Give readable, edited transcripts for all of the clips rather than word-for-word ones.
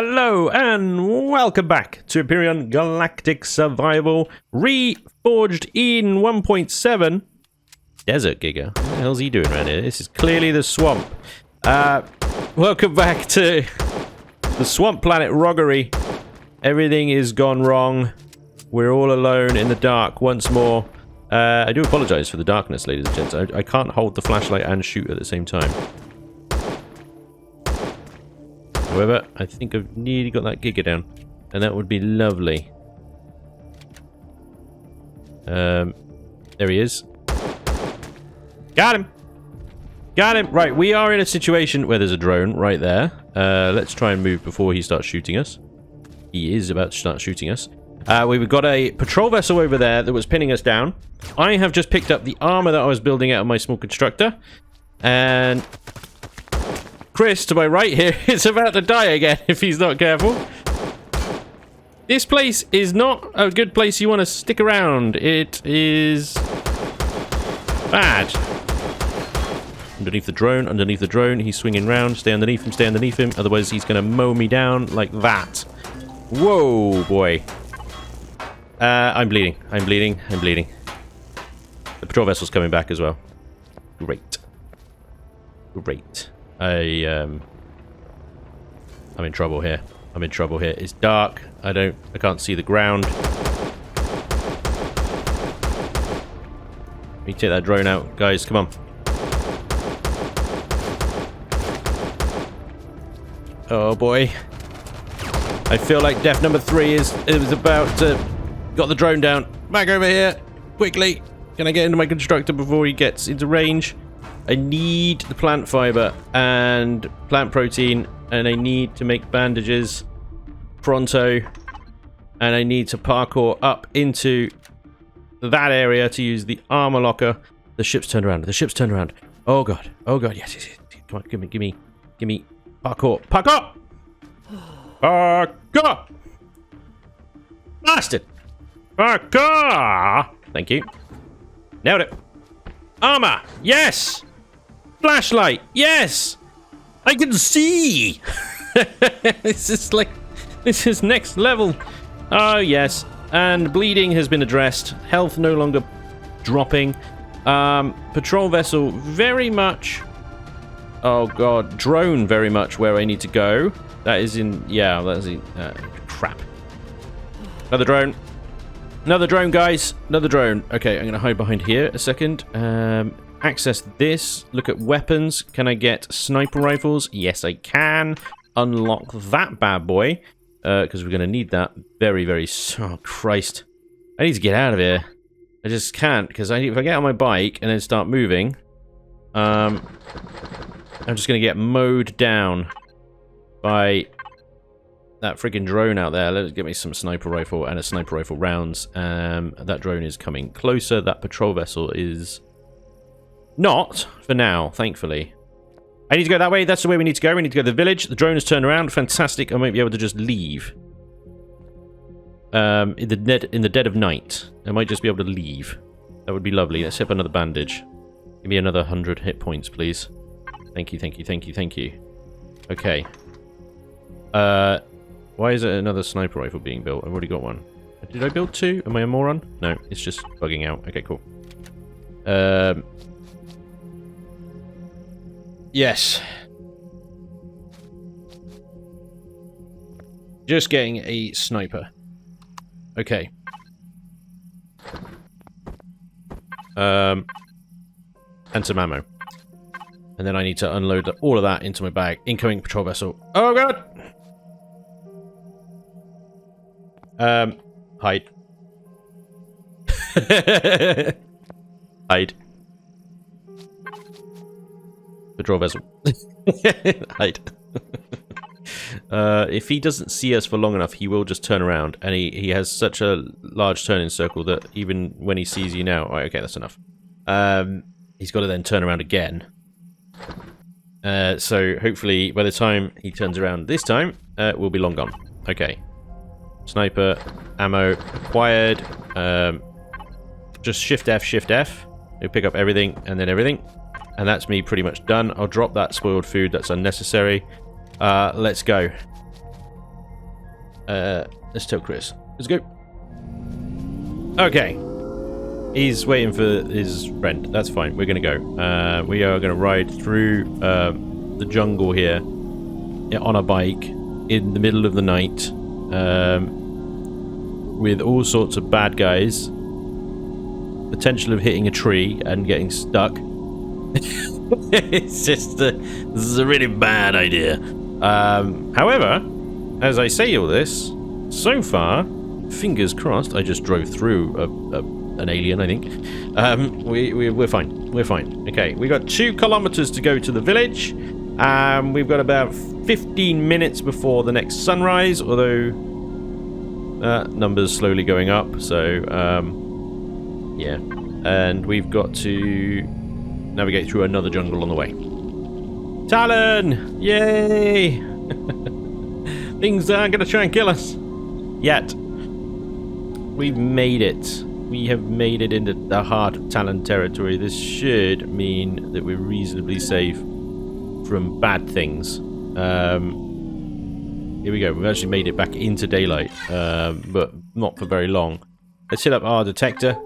Hello and welcome back to Empyrion Galactic Survival, Reforged in 1.7. Desert Giga. What the hell's he doing around here? This is clearly the swamp. Welcome back to the swamp planet Roggery. Everything is gone wrong. We're all alone in the dark once more. I do apologize for the darkness, ladies and gents. I can't hold the flashlight and shoot at the same time. However, I think I've nearly got that Giga down, and that would be lovely. There he is. Got him! Got him! Right, we are in a situation where there's a drone right there. Let's try and move before he starts shooting us. He is about to start shooting us. We've got a patrol vessel over there that was pinning us down. I have just picked up the armor that I was building out of my small constructor. And Chris, to my right here, is about to die again if he's not careful. This place is not a good place you want to stick around. It is bad. Underneath the drone, he's swinging round. Stay underneath him, otherwise he's going to mow me down like that. Whoa, boy. I'm bleeding. The patrol vessel's coming back as well. Great. I'm in trouble here. It's dark. I can't see the ground. Let me take that drone out. Guys, come on. Oh boy. I feel like death number 3 is about to... Got the drone down. Back over here. Quickly. Can I get into my constructor before he gets into range? I need the plant fiber and plant protein, and I need to make bandages pronto, and I need to parkour up into that area to use the armor locker. The ship's turned around. Oh god. Yes. Come on, give me parkour. Parkour! Bastard! Parkour! Thank you. Nailed it. Armor! Yes! Flashlight! Yes! I can see! This is next level. Oh, yes. And bleeding has been addressed. Health no longer dropping. Patrol vessel very much... Oh, God. Drone very much where I need to go. That is in... Yeah, that is in... crap. Another drone. Another drone, guys. Another drone. Okay, I'm going to hide behind here a second. Access this. Look at weapons. Can I get sniper rifles? Yes, I can. Unlock that bad boy. Because we're going to need that very, very... Oh, Christ. I need to get out of here. I just can't. Because if I get on my bike and then start moving... I'm just going to get mowed down by... that freaking drone out there. Let's get me some sniper rifle and a sniper rifle rounds. That drone is coming closer. That patrol vessel is not for now, thankfully. I need to go that way. That's the way we need to go. We need to go to the village. The drone has turned around. Fantastic. I might be able to just leave. In the dead of night. I might just be able to leave. That would be lovely. Let's hit another bandage. Give me another 100 hit points, please. Thank you. Okay. Why is it another sniper rifle being built? I've already got one. Did I build 2? Am I a moron? No, it's just bugging out. Okay, cool. Yes. Just getting a sniper. Okay. And some ammo. And then I need to unload all of that into my bag. Incoming patrol vessel. Oh, God! Hide. Hide. Patrol vessel. Hide. If he doesn't see us for long enough, he will just turn around, and he has such a large turning circle that even when he sees you now... Right, okay, that's enough. He's got to then turn around again. So hopefully by the time he turns around this time, we'll be long gone. Okay. Sniper, ammo acquired. Just Shift F. You'll pick up everything and then everything. And that's me pretty much done. I'll drop that spoiled food. That's unnecessary. Let's go. Let's tell Chris. Let's go. Okay. He's waiting for his friend. That's fine. We're going to go. We are going to ride through the jungle here on a bike in the middle of the night with all sorts of bad guys. Potential of hitting a tree and getting stuck. It's just this is a really bad idea. However, as I say all this, so far, fingers crossed, I just drove through an alien, I think. We're fine. We're fine. Okay, we got 2 kilometers to go to the village. We've got about 15 minutes before the next sunrise, although numbers slowly going up, so yeah. And we've got to navigate through another jungle on the way. Talon! Yay! Things aren't going to try and kill us. Yet. We've made it. We have made it into the heart of Talon territory. This should mean that we're reasonably safe from bad things. Here we go. We've actually made it back into daylight, but not for very long. Let's hit up our detector,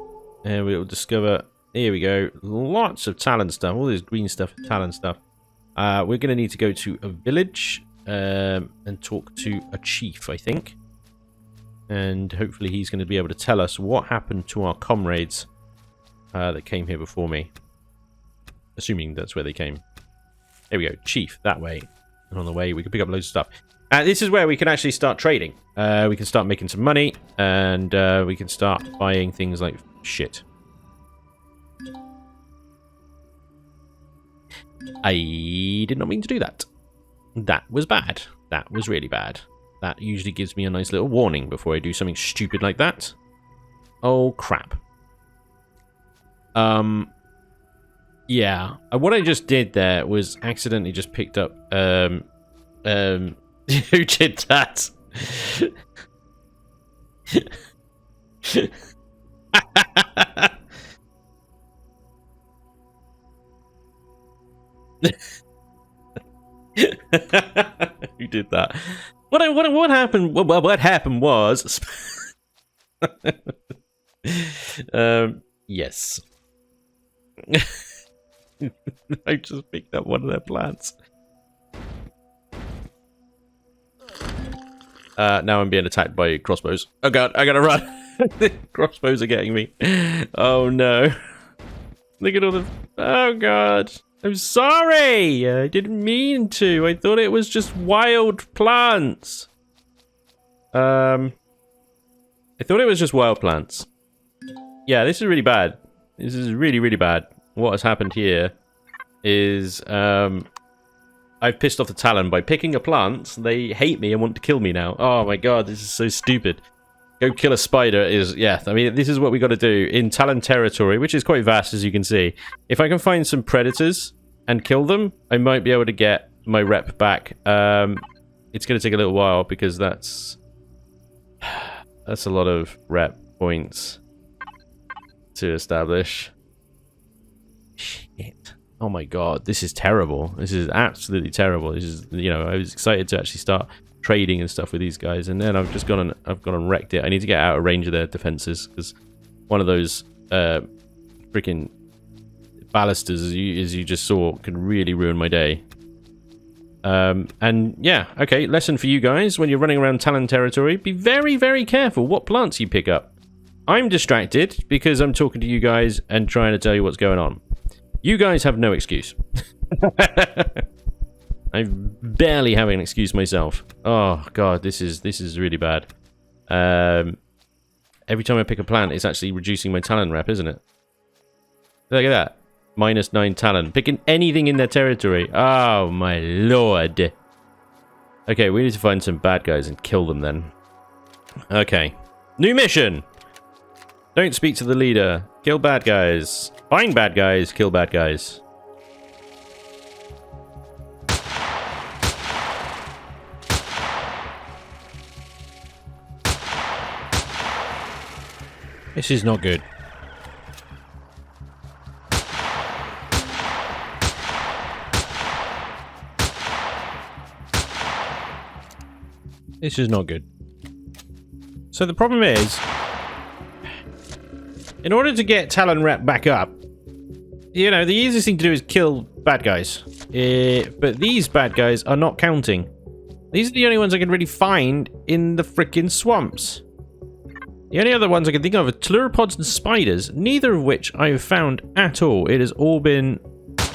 and we'll discover... Here we go. Lots of Talon stuff. All this green stuff, Talon stuff. We're going to need to go to a village and talk to a chief, I think. And hopefully he's going to be able to tell us what happened to our comrades that came here before me. Assuming that's where they came. There we go. Chief, that way. And on the way, we can pick up loads of stuff. This is where we can actually start trading. We can start making some money. And we can start buying things like shit. I did not mean to do that. That was bad. That was really bad. That usually gives me a nice little warning before I do something stupid like that. Oh, crap. Yeah. What I just did there was accidentally just picked up, who did that? Who did that? What happened? Well, what happened was, yes, I just picked up one of their plants. Now I'm being attacked by crossbows. Oh god, I gotta run. The crossbows are getting me. Oh no! Look at all the. Oh god. I'm sorry! I didn't mean to. I thought it was just wild plants. I thought it was just wild plants. Yeah, this is really bad. This is really, really bad. What has happened here is I've pissed off the Talon by picking a plant. They hate me and want to kill me now. Oh my god, this is so stupid. Go kill a spider is, yeah, I mean, this is what we got to do in Talon territory, which is quite vast, as you can see. If I can find some predators and kill them, I might be able to get my rep back. It's going to take a little while because that's a lot of rep points to establish. Shit. Oh my god, this is terrible. This is absolutely terrible. This is, you know, I was excited to actually start trading and stuff with these guys, and then I've just gone and wrecked it. I need to get out of range of their defenses because one of those freaking ballisters, as you just saw, can really ruin my day. And yeah, okay, lesson for you guys: when you're running around Talon territory, be very, very careful what plants you pick up. I'm distracted because I'm talking to you guys and trying to tell you what's going on. You guys have no excuse. I barely have an excuse myself. Oh god, this is really bad. Every time I pick a plant, it's actually reducing my Talon rep, isn't it? Look at that. -9 Talon. Picking anything in their territory. Oh my lord. Okay, we need to find some bad guys and kill them then. Okay. New mission! Don't speak to the leader. Kill bad guys. Find bad guys. Kill bad guys. This is not good. This is not good. So the problem is, in order to get Talon rep back up, you know, the easiest thing to do is kill bad guys. But these bad guys are not counting. These are the only ones I can really find in the frickin' swamps. The only other ones I can think of are telluripods and spiders, neither of which I have found at all. It has all been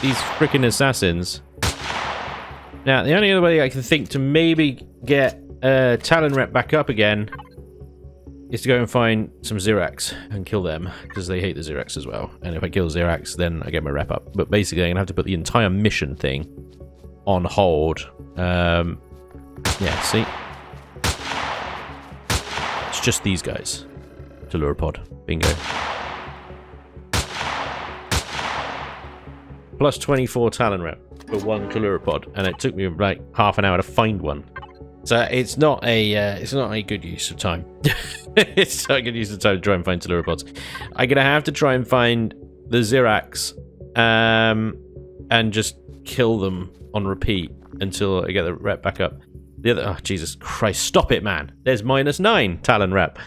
these frickin' assassins. Now, the only other way I can think to maybe get Talon rep back up again is to go and find some Xerax and kill them, because they hate the Xerax as well. And if I kill Xerax, then I get my rep up. But basically, I'm going to have to put the entire mission thing on hold. Yeah, see? It's just these guys. Telluripod. Bingo. Plus 24 Talon rep for one Telluripod, and it took me like half an hour to find one. So it's not a good use of time. It's not a good use of time to try and find Telluripods. I'm gonna have to try and find the Xerax, and just kill them on repeat until I get the rep back up. The other, oh Jesus Christ, stop it, man! There's -9 Talon rep.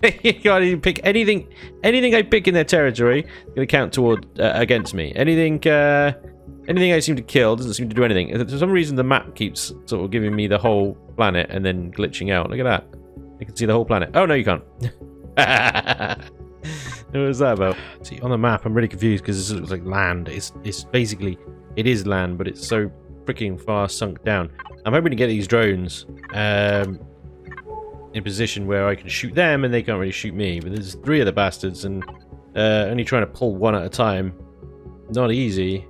You can't even pick anything. Anything I pick in their territory is gonna count toward against me. Anything I seem to kill doesn't seem to do anything. For some reason, the map keeps sort of giving me the whole planet and then glitching out. Look at that. You can see the whole planet. Oh, no, you can't. What was that about? See, on the map, I'm really confused because this looks like land. It's basically, it is land, but it's so freaking far sunk down. I'm hoping to get these drones in a position where I can shoot them and they can't really shoot me. But there's 3 of the bastards and only trying to pull one at a time. Not easy.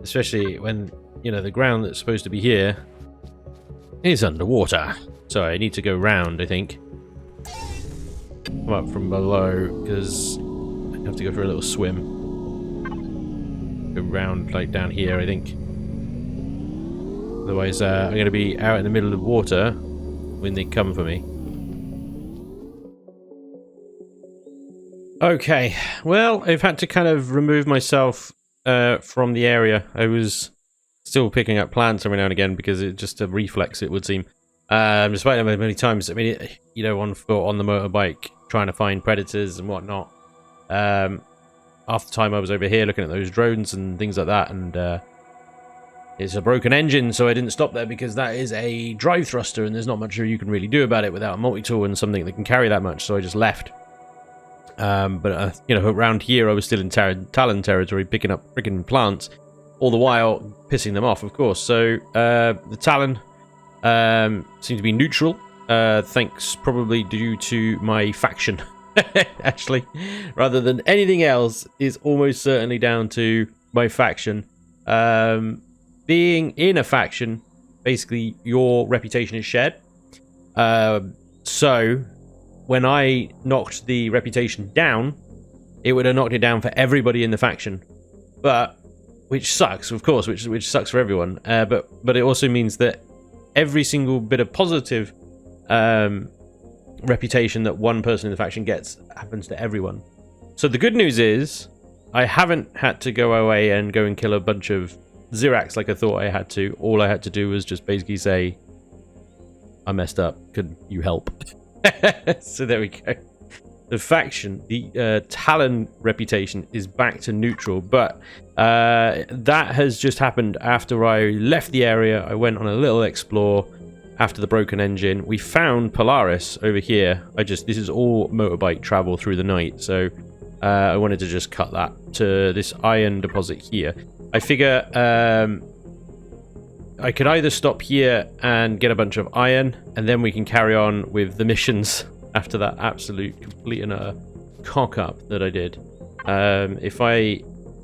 Especially when, you know, the ground that's supposed to be here is underwater. So I need to go round, I think. Come up from below, because I have to go for a little swim. Go round, like, down here, I think. Otherwise, I'm going to be out in the middle of the water when they come for me. Okay, well, I've had to kind of remove myself from the area. I was still picking up plants every now and again because it's just a reflex, it would seem. Despite how many times, I mean, you know, on foot, on the motorbike, trying to find predators and whatnot. Half the time I was over here looking at those drones and things like that, and it's a broken engine, so I didn't stop there because that is a drive thruster, and there's not much you can really do about it without a multi-tool and something that can carry that much, so I just left. But, you know, around here I was still in Talon territory, picking up freaking plants, all the while pissing them off, of course. So, the Talon seem to be neutral, thanks probably due to my faction, actually, rather than anything else, is almost certainly down to my faction. Being in a faction, basically, your reputation is shared. So when I knocked the reputation down, it would have knocked it down for everybody in the faction. But, which sucks, of course, which sucks for everyone. But it also means that every single bit of positive reputation that one person in the faction gets happens to everyone. So the good news is, I haven't had to go away and go and kill a bunch of Xerax like I thought I had to. All I had to do was just basically say, I messed up, could you help? So there we go. The faction, the Talon reputation is back to neutral, but that has just happened after I left the area. I went on a little explore after the broken engine. We found Polaris over here. This is all motorbike travel through the night, so I wanted to just cut that to this iron deposit here. I figure I could either stop here and get a bunch of iron, and then we can carry on with the missions after that absolute complete and utter cock up that I did. If I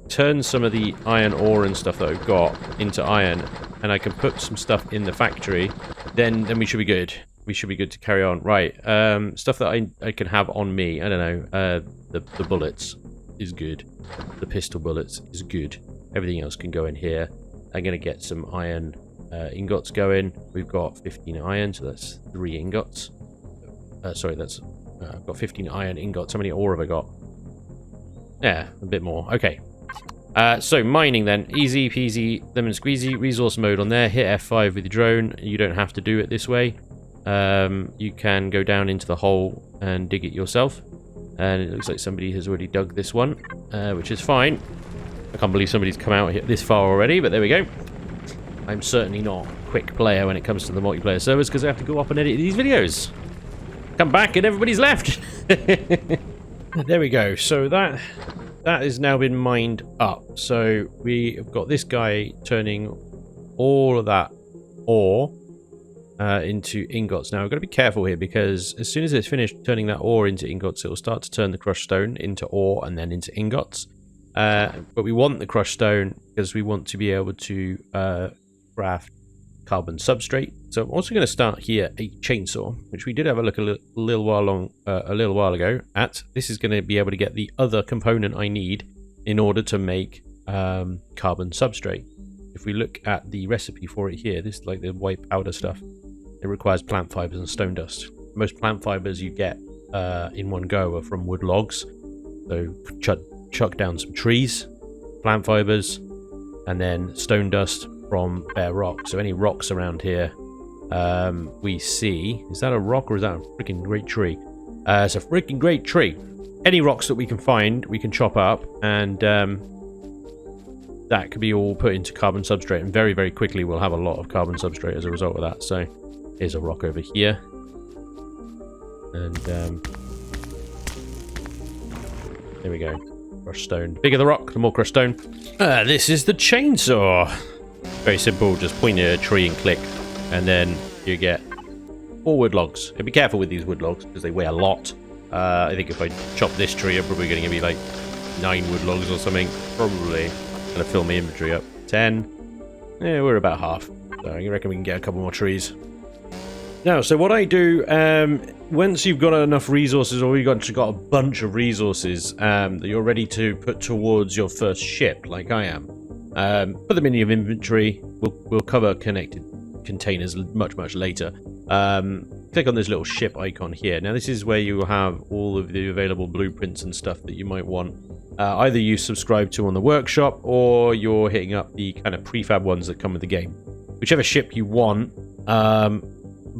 turn some of the iron ore and stuff that I've got into iron, and I can put some stuff in the factory, then we should be good. We should be good to carry on. Right, stuff that I can have on me. I don't know. The bullets is good. The pistol bullets is good. Everything else can go in here. I'm going to get some iron ingots going. We've got 15 iron, so that's 3 ingots. Sorry, that's I've got 15 iron ingots. How many ore have I got? Yeah, a bit more. Okay. So mining then. Easy peasy lemon squeezy. Resource mode on there. Hit F5 with your drone. You don't have to do it this way. you can go down into the hole and dig it yourself. And it looks like somebody has already dug this one, which is fine. I can't believe somebody's come out here this far already, but there we go. I'm certainly not a quick player when it comes to the multiplayer servers because I have to go up and edit these videos. Come back and everybody's left. There we go. So that has now been mined up. So we have got this guy turning all of that ore into ingots. Now, I've got to be careful here because as soon as it's finished turning that ore into ingots, it will start to turn the crushed stone into ore and then into ingots. But we want the crushed stone because we want to be able to craft carbon substrate. So I'm also going to start here a chainsaw, which we did have a look a little while ago at. This is going to be able to get the other component I need in order to make carbon substrate. If we look at the recipe for it here, this is like the white powder stuff. It requires plant fibers and stone dust. Most plant fibers you get in one go are from wood logs. So chuck down some trees, plant fibers, and then stone dust from bare rock. So any rocks around here we see. Is that a rock or is that a freaking great tree? It's a freaking great tree. Any rocks that we can find, we can chop up, and that could be all put into carbon substrate, and very, very quickly we'll have a lot of carbon substrate as a result of that. So here's a rock over here. And there we go. Crushed stone. The bigger the rock, the more crushed stone. This is the chainsaw. Very simple, just point at a tree and click, and then you get 4 wood logs. And be careful with these wood logs because they weigh a lot. I think if I chop this tree, I'm probably going to give me like 9 wood logs or something. Probably going to fill my inventory up. 10. Yeah, we're about half. So I reckon we can get a couple more trees. Now, so what I do, once you've got enough resources, or you've got a bunch of resources that you're ready to put towards your first ship, like I am, put them in your inventory. We'll cover connected containers much later. Click on this little ship icon here. Now, this is where you will have all of the available blueprints and stuff that you might want. Either you subscribe to on the workshop, or you're hitting up the kind of prefab ones that come with the game. Whichever ship you want,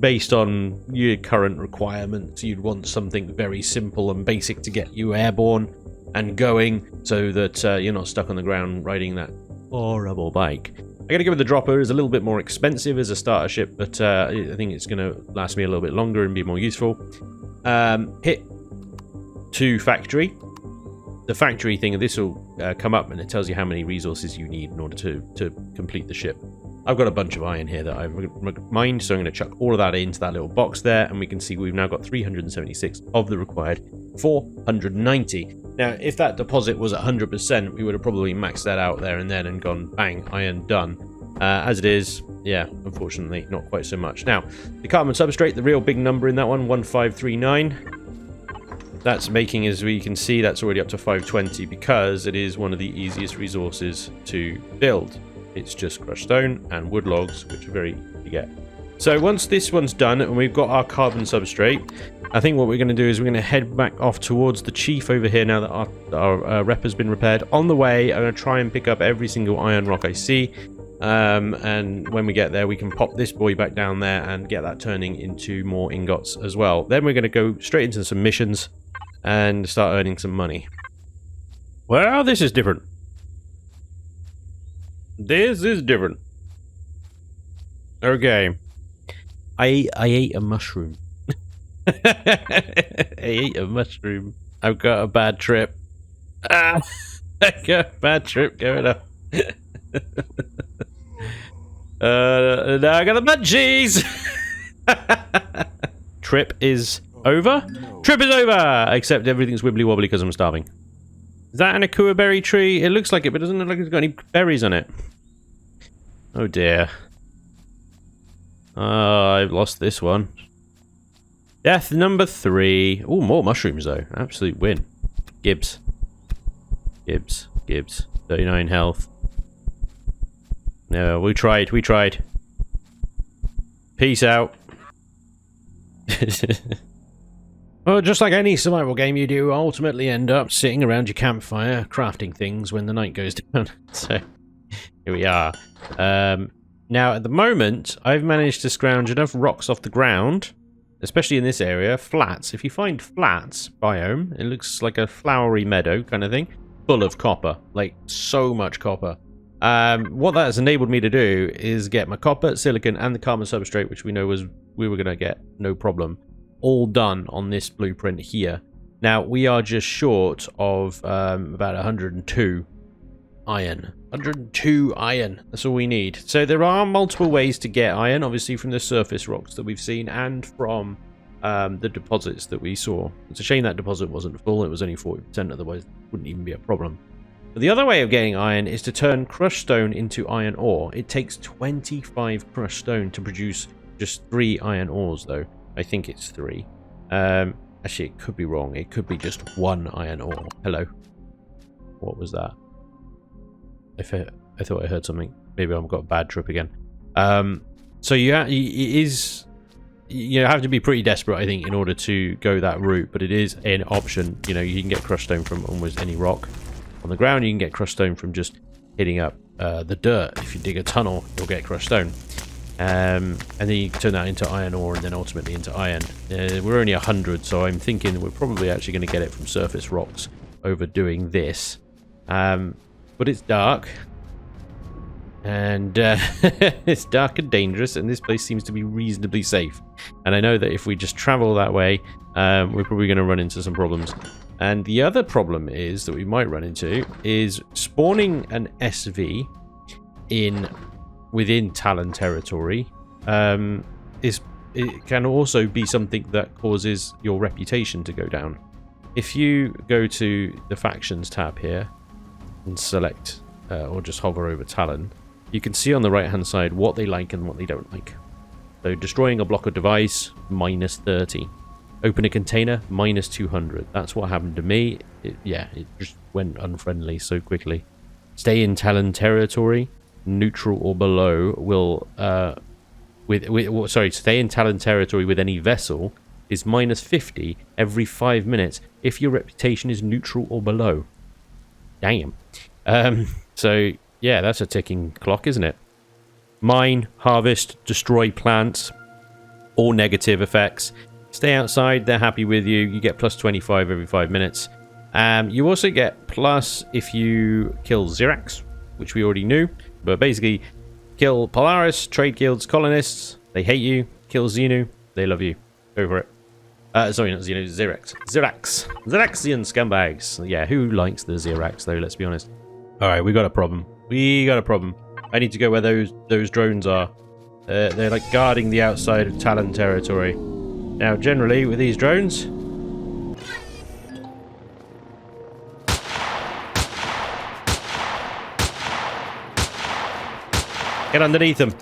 based on your current requirements, you'd want something very simple and basic to get you airborne and going, so that you're not stuck on the ground riding that horrible bike. I gotta go with the dropper. Is a little bit more expensive as a starter ship, but I think it's gonna last me a little bit longer and be more useful. Hit to factory. The factory thing, this will come up and it tells you how many resources you need in order to complete the ship. I've got a bunch of iron here that I've mined, so I'm going to chuck all of that into that little box there, and we can see we've now got 376 of the required 490. Now, if that deposit was at 100%, we would have probably maxed that out there and then and gone, bang, iron done. As it is, yeah, unfortunately, not quite so much. Now, the carbon substrate, the real big number in that one, 1539. That's making, as we can see, that's already up to 520 because it is one of the easiest resources to build. It's just crushed stone and wood logs, which are very easy to get. So once this one's done and we've got our carbon substrate, I think what we're going to do is we're going to head back off towards the chief over here now that our rep has been repaired. On the way, I'm going to try and pick up every single iron rock I see. And when we get there, we can pop this boy back down there and get that turning into more ingots as well. Then we're going to go straight into some missions and start earning some money. Well, this is different. This is different. Okay. I ate a mushroom. I ate a mushroom. I've got a bad trip. I got a bad trip going up. Now I got the munchies. Trip is over. Trip is over. Except everything's wibbly wobbly because I'm starving. Is that an akua berry tree? It looks like it, but it doesn't look like it's got any berries on it. Oh dear. I've lost this one. Death number 3. Oh, more mushrooms though. Absolute win. Gibbs. Gibbs. 39 health. No, we tried. Peace out. Well, just like any survival game, you do ultimately end up sitting around your campfire, crafting things when the night goes down. So, here we are. Now, at the moment, I've managed to scrounge enough rocks off the ground, especially in this area, flats. If you find flats biome, it looks like a flowery meadow kind of thing, full of copper, like so much copper. What that has enabled me to do is get my copper, silicon, and the carbon substrate, which we know we were going to get no problem, all done on this blueprint here. Now, we are just short of about 102 iron. 102 iron. That's all we need. So there are multiple ways to get iron, obviously from the surface rocks that we've seen and from the deposits that we saw. It's a shame that deposit wasn't full. It was only 40%, otherwise it wouldn't even be a problem. But the other way of getting iron is to turn crushed stone into iron ore. It takes 25 crushed stone to produce just 3 iron ores, though. I think it's 3. Actually, it could be wrong. It could be just 1 iron ore. Hello. What was that? I thought I heard something. Maybe I've got a bad trip again. So you have to be pretty desperate, I think, in order to go that route. But it is an option. You know, you can get crushed stone from almost any rock on the ground. You can get crushed stone from just hitting up the dirt. If you dig a tunnel, you'll get crushed stone. And then you turn that into iron ore and then ultimately into iron. We're only 100, so I'm thinking we're probably actually going to get it from surface rocks over doing this. But it's dark. And it's dark and dangerous, and this place seems to be reasonably safe. And I know that if we just travel that way, we're probably going to run into some problems. And the other problem is that we might run into is spawning an SV within Talon territory. It can also be something that causes your reputation to go down. If you go to the factions tab here and select or just hover over Talon, you can see on the right hand side what they like and what they don't like. So destroying a block of device, -30. Open a container, -200. That's what happened to me. It just went unfriendly so quickly. Stay in Talon territory, neutral or below will stay in Talon territory with any vessel is -50 every 5 minutes if your reputation is neutral or below. Damn. So yeah, that's a ticking clock, isn't it? Mine, harvest, destroy plants, all negative effects. Stay outside, they're happy with you. You get +25 every 5 minutes. You also get plus if you kill Xerax, which we already knew. But basically, kill Polaris, Trade Guilds, Colonists, they hate you. Kill Xenu, they love you. Go for it. Sorry, not Xenu, Xerax. Xeraxian scumbags. Yeah, who likes the Xerax, though, let's be honest. Alright, we got a problem. I need to go where those drones are. They're like guarding the outside of Talon territory. Now, generally, with these drones... Get underneath them.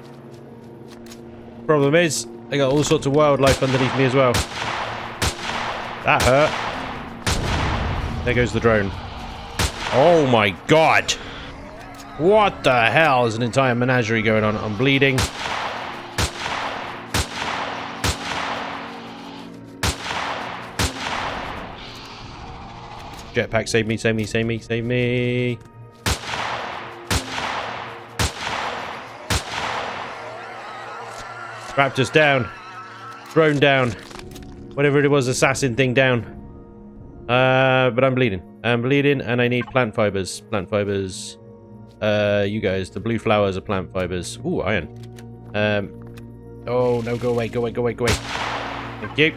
Problem is, I got all sorts of wildlife underneath me as well. That hurt. There goes the drone. Oh my god! What the hell? There's an entire menagerie going on. I'm bleeding. Jetpack, save me, save me, save me, save me. Raptors down. Drone down. Whatever it was, assassin thing down. But I'm bleeding. I'm bleeding and I need plant fibers. Plant fibers. You guys, the blue flowers are plant fibers. Ooh, iron. Oh no, go away, go away, go away, go away. Thank you.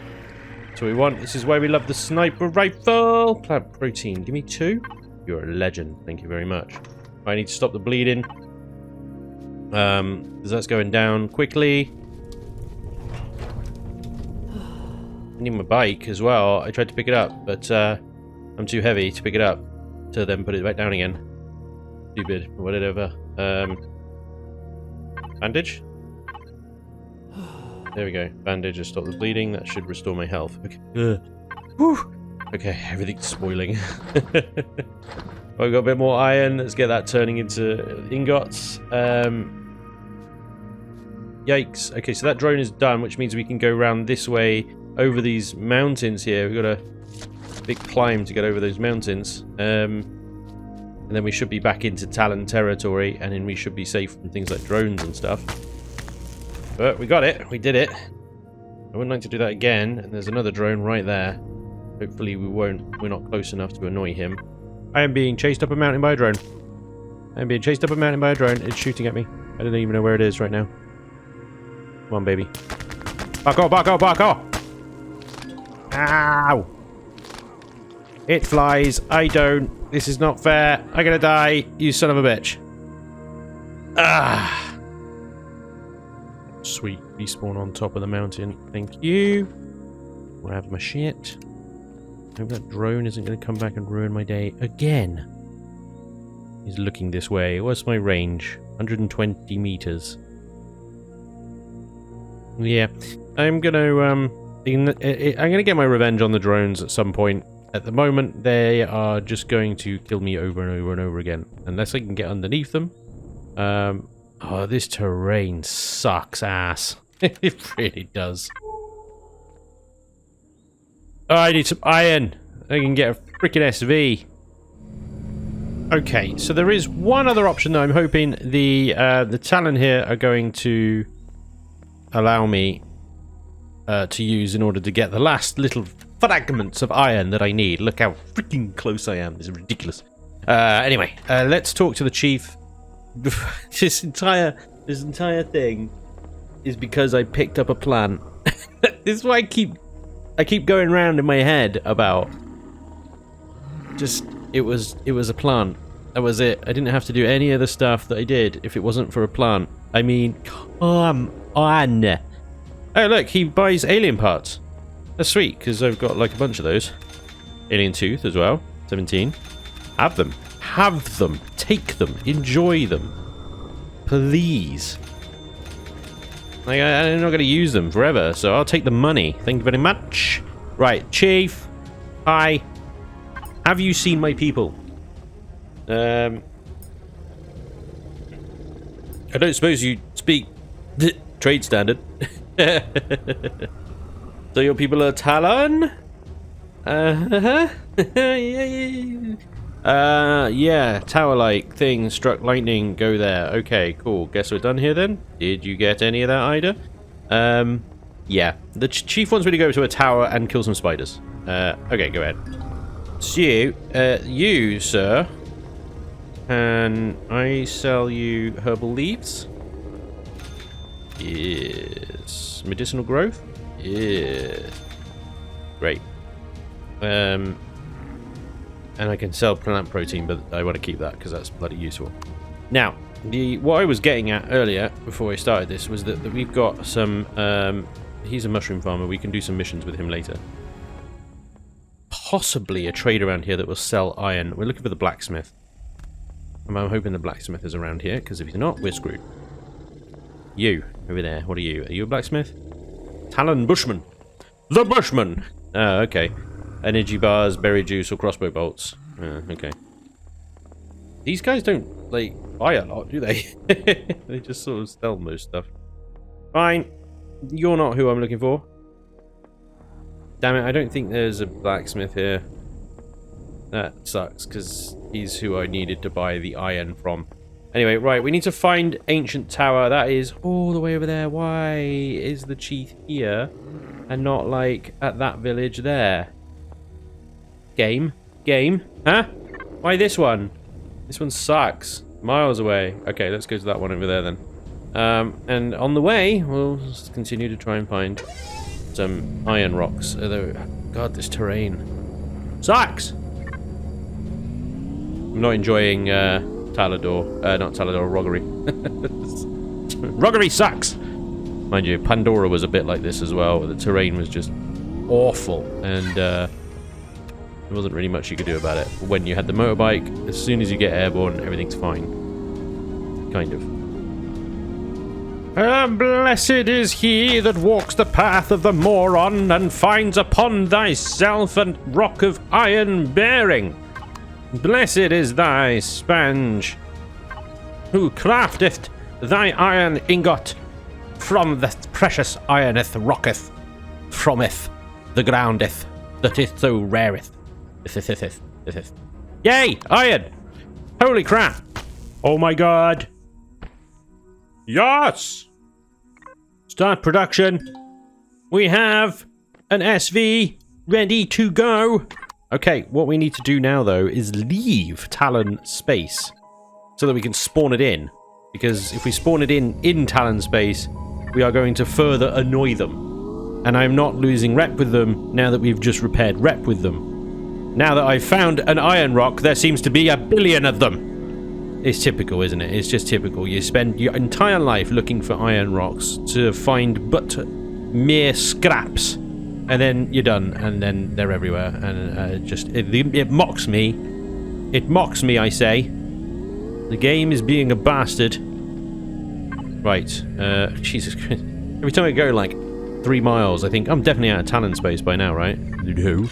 That's what we want. This is why we love the sniper rifle. Plant protein. Give me 2. You're a legend. Thank you very much. I need to stop the bleeding. Because that's going down quickly. I need my bike as well. I tried to pick it up, but I'm too heavy to pick it up to then put it back down again. Stupid. Whatever. Bandage? There we go. Bandage has stopped the bleeding. That should restore my health. Okay. Whew. Okay, everything's spoiling. I've got a bit more iron. Let's get that turning into ingots. Yikes. Okay, so that drone is done, which means we can go around this way over these mountains here. We've got a big climb to get over those mountains. And then we should be back into Talon territory, and then we should be safe from things like drones and stuff. But we got it. We did it. I wouldn't like to do that again. And there's another drone right there. Hopefully we're not close enough to annoy him. I am being chased up a mountain by a drone. I am being chased up a mountain by a drone. It's shooting at me. I don't even know where it is right now. Come on, baby. Back off, back off, back off! Ow! It flies. I don't. This is not fair. I'm gonna die. You son of a bitch. Ah! Sweet. Respawn on top of the mountain. Thank you. Grab my shit. Hope that drone isn't going to come back and ruin my day again. He's looking this way. What's my range? 120 meters. Yeah. I'm gonna get my revenge on the drones at some point. At the moment, they are just going to kill me over and over and over again. Unless I can get underneath them. Oh, this terrain sucks ass. It really does. Oh, I need some iron. I can get a freaking SV. Okay, so there is one other option that I'm hoping the Talon here are going to allow me to use in order to get the last little fragments of iron that I need. Look how freaking close I am. This is ridiculous. Anyway, let's talk to the chief. This entire thing is because I picked up a plant. This is why I keep going around in my head about just it was a plant. That was it. I didn't have to do any of the stuff that I did if it wasn't for a plant. I mean, come on. Oh look, he buys alien parts. That's sweet, because I've got like a bunch of those. Alien tooth as well. 17. Have them. Have them. Take them. Enjoy them. Please. Like, I'm not going to use them forever, so I'll take the money. Thank you very much. Right, Chief. Hi. Have you seen my people? I don't suppose you speak trade standard. So your people are Talon? Yeah, tower-like thing struck lightning, go there. Okay, cool. Guess we're done here then? Did you get any of that, Ida? Yeah. The chief wants me to go to a tower and kill some spiders. Okay, go ahead. So, you, sir, can I sell you herbal leaves? Yes. Medicinal growth? Yes. Great. And I can sell plant protein, but I want to keep that because that's bloody useful. Now, what I was getting at earlier, before I started this, was that we've got some... he's a mushroom farmer. We can do some missions with him later. Possibly a trade around here that will sell iron. We're looking for the blacksmith. I'm hoping the blacksmith is around here, because if he's not, we're screwed. You, over there, what are you? Are you a blacksmith? Talon Bushman. The Bushman! Oh, okay. Energy bars, berry juice, or crossbow bolts. Okay. These guys don't, like, buy a lot, do they? They just sort of sell most stuff. Fine. You're not who I'm looking for. Damn it, I don't think there's a blacksmith here. That sucks, because he's who I needed to buy the iron from. Anyway, right, we need to find Ancient Tower. That is all the way over there. Why is the chief here and not, like, at that village there? Game? Huh? Why this one? This one sucks. Miles away. Okay, let's go to that one over there then. And on the way, we'll just continue to try and find some iron rocks. Although, God, this terrain sucks! I'm not enjoying, Talador. Not Talador, Roggery. Roggery sucks! Mind you, Pandora was a bit like this as well. The terrain was just awful. And, there wasn't really much you could do about it. When you had the motorbike, as soon as you get airborne, everything's fine. Kind of. Blessed is he that walks the path of the moron, and finds upon thyself a rock of iron bearing. Blessed is thy Spanj, who crafteth thy iron ingot from the precious ironeth rocketh, frometh the groundeth that is so rareth. Yay! Iron! Holy crap! Oh my god! Yes! Start production. We have an SV ready to go. Okay, what we need to do now, though, is leave Talon space so that we can spawn it in. Because if we spawn it in Talon space, we are going to further annoy them. And I'm not losing rep with them now that we've just repaired rep with them. Now that I've found an iron rock, there seems to be a billion of them. It's typical, isn't it? It's just typical. You spend your entire life looking for iron rocks to find but mere scraps. And then you're done, and then they're everywhere. And it mocks me. It mocks me, I say. The game is being a bastard. Right. Jesus Christ. Every time I go, like, 3 miles, I think I'm definitely out of Talon space by now, right? No.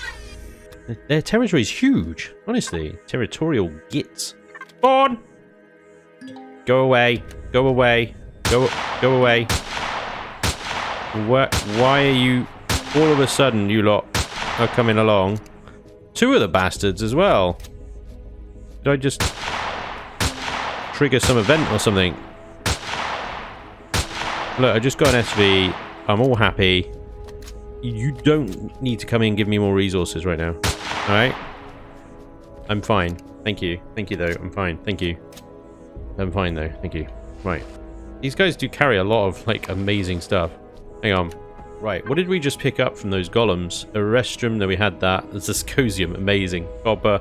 Their territory is huge. Honestly. Territorial gits. Spawn! Go away. Go away. Go away. Why are you... All of a sudden, you lot are coming along. 2 of the bastards as well. Did I just... trigger some event or something? Look, I just got an SV. I'm all happy. You don't need to come in and give me more resources right now. Alright? I'm fine. Thank you. Thank you, though. I'm fine. Thank you. I'm fine, though. Thank you. Right. These guys do carry a lot of, like, amazing stuff. Hang on. Right. What did we just pick up from those golems? A restrum. There we had that. There's a Scosium. Amazing. Copper.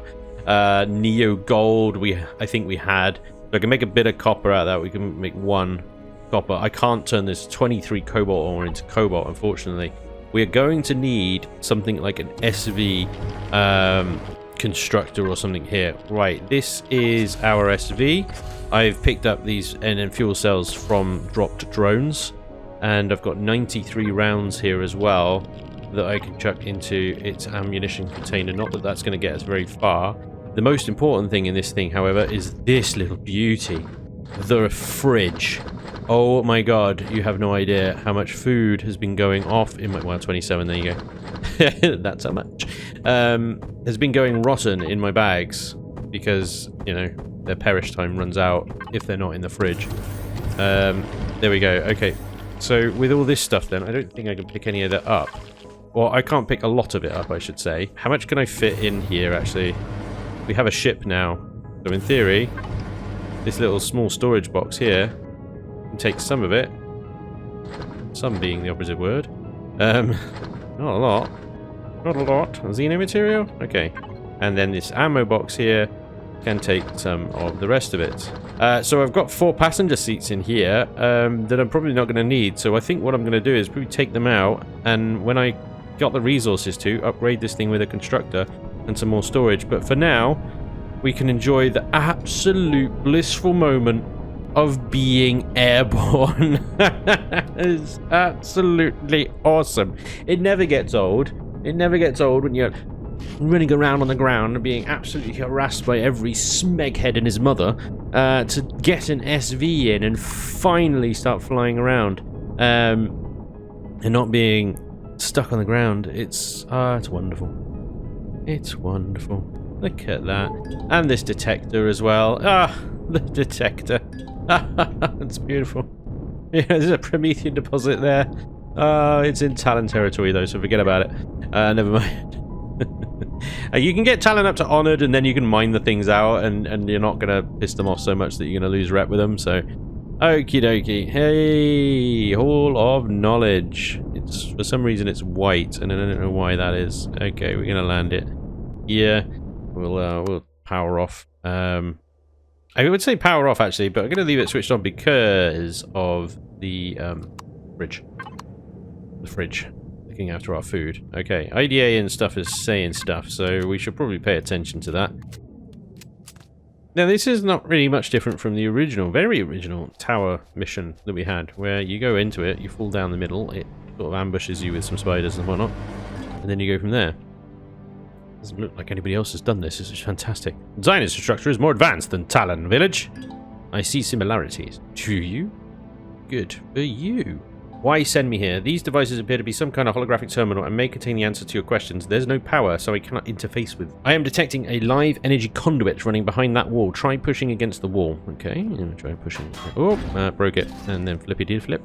Neo Gold. I think we had. So I can make a bit of copper out of that. We can make 1 copper. I can't turn this 23 cobalt ore into cobalt, unfortunately. We are going to need something like an SV constructor or something here. Right, this is our SV. I've picked up these NN fuel cells from dropped drones, and I've got 93 rounds here as well that I can chuck into its ammunition container. Not that that's going to get us very far. The most important thing in this thing, however, is this little beauty. The fridge. Oh my god, you have no idea how much food has been going off in my... Well, 27, there you go. That's how much. Has been going rotten in my bags because, you know, their perish time runs out if they're not in the fridge. There we go. Okay, so with all this stuff then, I don't think I can pick any of that up. Well, I can't pick a lot of it up, I should say. How much can I fit in here, actually? We have a ship now, so in theory, this little small storage box here can take some of it. Some being the opposite word. Not a lot. Not a lot. Xeno material? Okay. And then this ammo box here can take some of the rest of it. So I've got 4 passenger seats in here that I'm probably not going to need. So I think what I'm going to do is probably take them out, and when I got the resources to, upgrade this thing with a constructor and some more storage. But for now, we can enjoy the absolute blissful moment of being airborne. It's absolutely awesome. It never gets old. It never gets old when you're running around on the ground and being absolutely harassed by every smeghead and his mother to get an SV in and finally start flying around and not being stuck on the ground. It's wonderful. It's wonderful. Look at that. And this detector as well. Ah, the detector. It's beautiful. Yeah, there's a Promethean deposit there. It's in Talon territory though, so forget about it. Never mind. You can get Talon up to Honored, and then you can mine the things out, and you're not going to piss them off so much that you're going to lose rep with them, so... Okie dokie. Hey, Hall of Knowledge. It's, for some reason it's white, and I don't know why that is. Okay, we're going to land it. Yeah, we'll power off. I would say power off, actually, but I'm going to leave it switched on because of the fridge. The fridge. Looking after our food. Okay, IDA and stuff is saying stuff, so we should probably pay attention to that. Now, this is not really much different from the original, very original tower mission that we had, where you go into it, you fall down the middle, it sort of ambushes you with some spiders and whatnot, and then you go from there. Doesn't look like anybody else has done this. This is fantastic. Design structure is more advanced than Talon Village. I see similarities. Do you? Good for you. Why send me here? These devices appear to be some kind of holographic terminal and may contain the answer to your questions. There's no power, so I cannot interface with. I am detecting a live energy conduit running behind that wall. Try pushing against the wall. Okay, I'm going to try pushing. Oh, broke it. And then flippity-flip.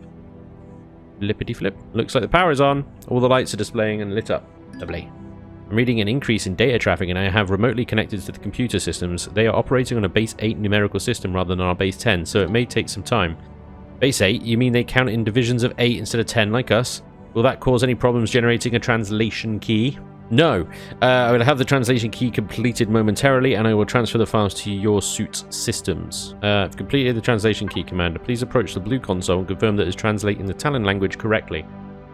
Flippity-flip. Looks like the power is on. All the lights are displaying and lit up. Lovely. I'm reading an increase in data traffic and I have remotely connected to the computer systems. They are operating on a base 8 numerical system rather than our base 10, so it may take some time. Base 8? You mean they count in divisions of 8 instead of 10 like us? Will that cause any problems generating a translation key? No. I will have the translation key completed momentarily and I will transfer the files to your suit's systems. I've completed the translation key, Commander. Please approach the blue console and confirm that it's translating the Talon language correctly.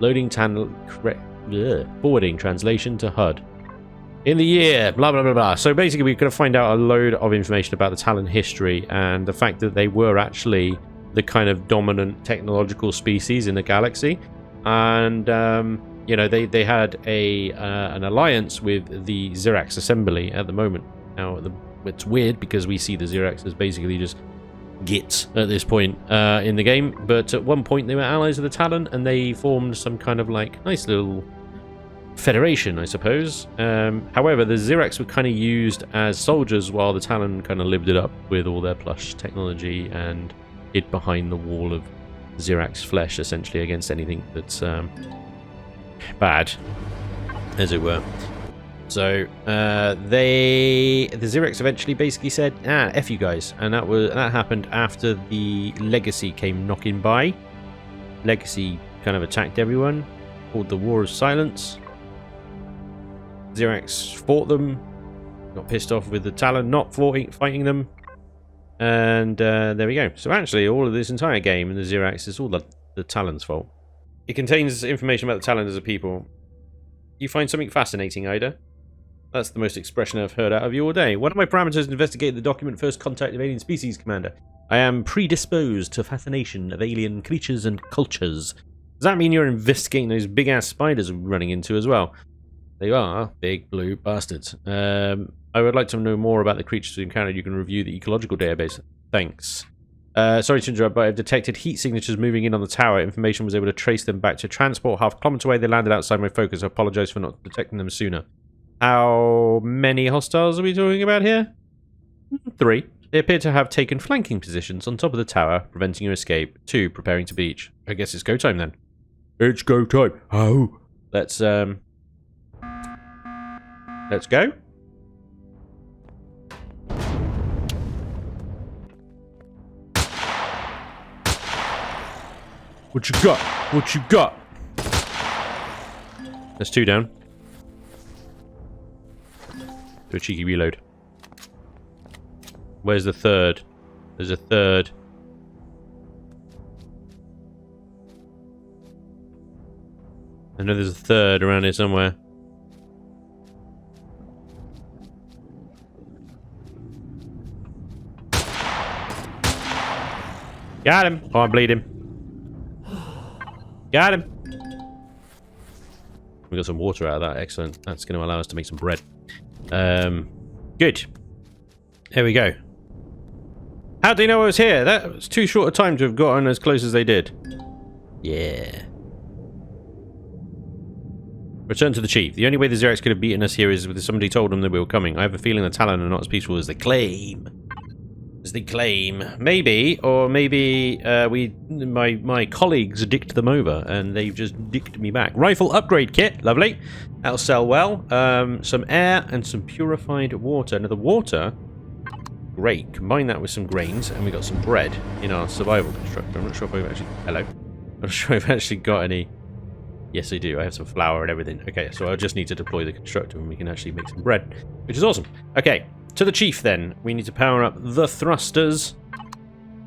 Loading forwarding translation to HUD. In the year, blah, blah, blah, blah. So basically we're going to find out a load of information about the Talon history and the fact that they were actually the kind of dominant technological species in the galaxy. And, you know, they had an alliance with the Xerax Assembly at the moment. Now, it's weird because we see the Xerax as basically just gits at this point in the game. But at one point they were allies of the Talon and they formed some kind of like nice little federation, I suppose. However, the Xerax were kind of used as soldiers while the Talon kind of lived it up with all their plush technology and hid behind the wall of Xerax flesh, essentially, against anything that's bad, as it were. So the Xerax eventually basically said, F you guys, and that happened after the Legacy came knocking by. Legacy kind of attacked everyone, called the War of Silence. Xerax fought them, got pissed off with the Talon not fighting them, and there we go. So actually, all of this entire game in the Xerax is all the Talon's fault. It contains information about the Talon as a people. You find something fascinating, Ida? That's the most expression I've heard out of you all day. One of my parameters to investigate the document First Contact of Alien Species, Commander. I am predisposed to fascination of alien creatures and cultures. Does that mean you're investigating those big-ass spiders we're running into as well? They are big blue bastards. I would like to know more about the creatures we encountered. You can review the ecological database. Thanks. Sorry to interrupt, but I've detected heat signatures moving in on the tower. Information was able to trace them back to transport. Half a kilometer away, they landed outside my focus. I apologize for not detecting them sooner. How many hostiles are we talking about here? 3. They appear to have taken flanking positions on top of the tower, preventing your escape. 2. Preparing to beach. I guess it's go time then. It's go time. Oh. Let's go. What you got? What you got? There's 2 down. Do a cheeky reload. Where's the 3rd? There's a 3rd. I know there's a 3rd around here somewhere. Got him! Oh, I'm bleeding. Got him! We got some water out of that. Excellent. That's going to allow us to make some bread. Good. There we go. How do they know I was here? That was too short a time to have gotten as close as they did. Yeah. Return to the chief. The only way the Xerax could have beaten us here is if somebody told them that we were coming. I have a feeling the Talon are not as peaceful as they claim. Maybe, or maybe my colleagues dicked them over and they've just dicked me back. Rifle upgrade kit, lovely. That'll sell well. Some air and some purified water. Now the water, great. Combine that with some grains and we got some bread in our survival constructor. I'm not sure if I've actually... Hello? I'm not sure if I've actually got any... Yes, I do. I have some flour and everything. Okay, so I just need to deploy the constructor and we can actually make some bread, which is awesome. Okay. To the chief, then. We need to power up the thrusters.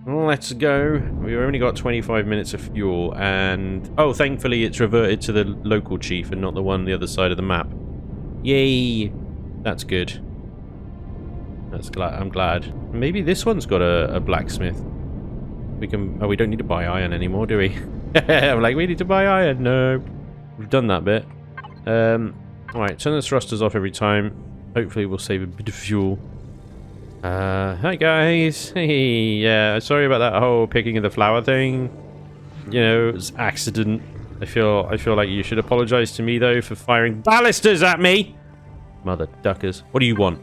Let's go. We've only got 25 minutes of fuel, and... Oh, thankfully it's reverted to the local chief and not the one on the other side of the map. Yay! That's good. I'm glad. Maybe this one's got a blacksmith. We can... Oh, we don't need to buy iron anymore, do we? I'm like, we need to buy iron. No. We've done that bit. Alright, turn the thrusters off every time. Hopefully we'll save a bit of fuel. Hi guys. Hey, yeah, sorry about that whole picking of the flower thing. you know, it was accident. I feel like you should apologize to me, though, for firing ballisters at me. Mother duckers. What do you want?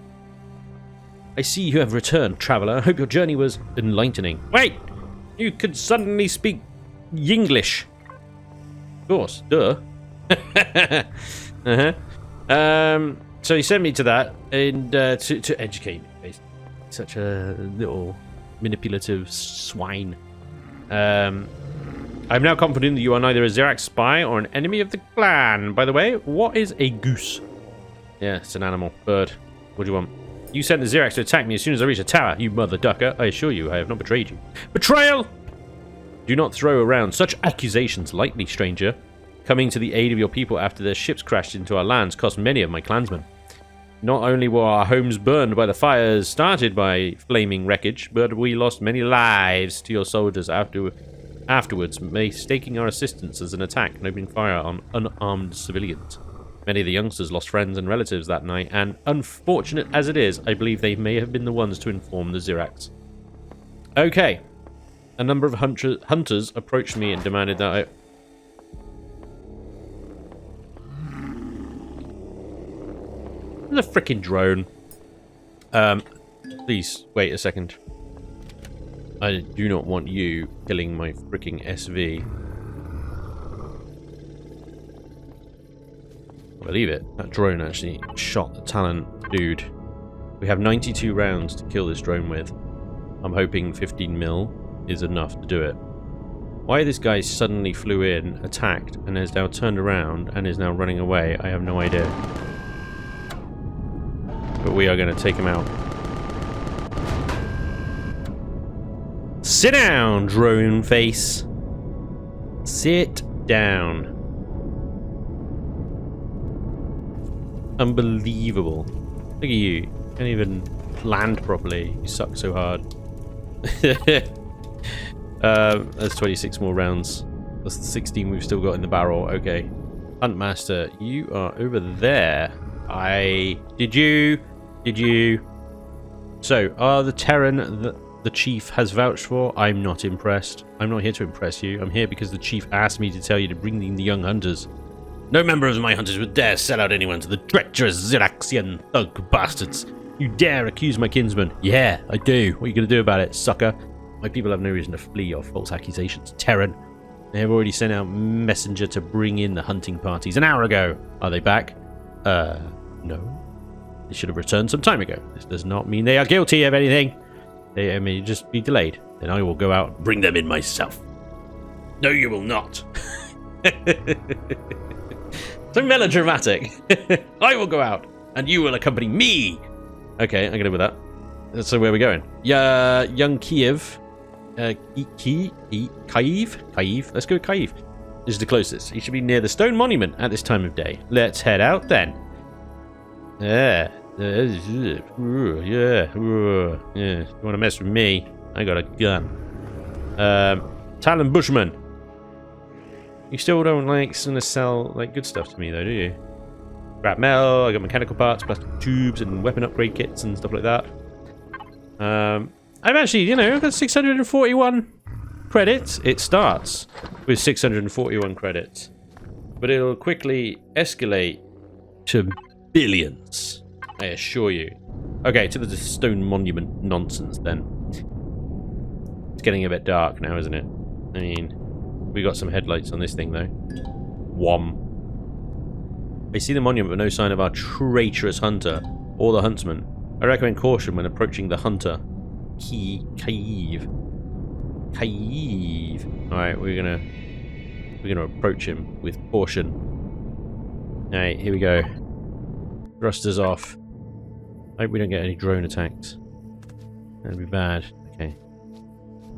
I see you have returned, traveler. I hope your journey was enlightening. Wait! You could suddenly speak Yinglish. Of course. Duh. So he sent me to that and to educate me, basically. Such a little manipulative swine. I'm now confident that you are neither a Xerax spy or an enemy of the clan. By the way, what is a goose? Yeah, it's an animal. Bird. What do you want? You sent the Xerax to attack me as soon as I reach the tower, you mother ducker. I assure you, I have not betrayed you. Betrayal! Do not throw around such accusations lightly, stranger. Coming to the aid of your people after their ships crashed into our lands cost many of my clansmen. Not only were our homes burned by the fires started by flaming wreckage, but we lost many lives to your soldiers afterwards, mistaking our assistance as an attack and opening fire on unarmed civilians. Many of the youngsters lost friends and relatives that night, and unfortunate as it is, I believe they may have been the ones to inform the Xerax. Okay. A number of hunters approached me and demanded that I... The frickin' drone. Please, wait a second. I do not want you killing my fricking SV. Believe it, that drone actually shot the Talon dude. We have 92 rounds to kill this drone with. I'm hoping 15 mil is enough to do it. Why this guy suddenly flew in, attacked, and has now turned around and is now running away, I have no idea. But we are going to take him out. Sit down, drone face. Sit down. Unbelievable. Look at you. You can't even land properly. You suck so hard. There's 26 more rounds. That's the 16 we've still got in the barrel. Okay. Huntmaster, you are over there. Did you? So, are the Terran that the chief has vouched for? I'm not impressed. I'm not here to impress you. I'm here because the chief asked me to tell you to bring in the young hunters. No member of my hunters would dare sell out anyone to the treacherous Xeraxian thug bastards. You dare accuse my kinsman? Yeah, I do. What are you going to do about it, sucker? My people have no reason to flee your false accusations, Terran. They have already sent out messenger to bring in the hunting parties an hour ago. Are they back? No. They should have returned some time ago. This does not mean they are guilty of anything. They may just be delayed. Then I will go out and bring them in myself. No, you will not. So melodramatic. I will go out, and you will accompany me. Okay, I'm going to go with that. So where are we going? Young Kiev. Kyiv? Let's go with Kyiv. This is the closest. He should be near the stone monument at this time of day. Let's head out then. Yeah. You want to mess with me? I got a gun. Talon Bushman. You still don't like to sell like good stuff to me though, do you? Scrap metal, I got mechanical parts, plastic tubes, and weapon upgrade kits and stuff like that. I've actually, you know, I've got 641 credits. It starts with 641 credits, but it'll quickly escalate to billions, I assure you. Okay, to the stone monument nonsense then. It's getting a bit dark now, isn't it? I mean, we got some headlights on this thing though. Whom. I see the monument but no sign of our traitorous hunter or the huntsman. I recommend caution when approaching the hunter. Kyiv. Alright, we're gonna approach him with caution. Alright, here we go. Thrusters off. I hope we don't get any drone attacks. That'd be bad. Okay.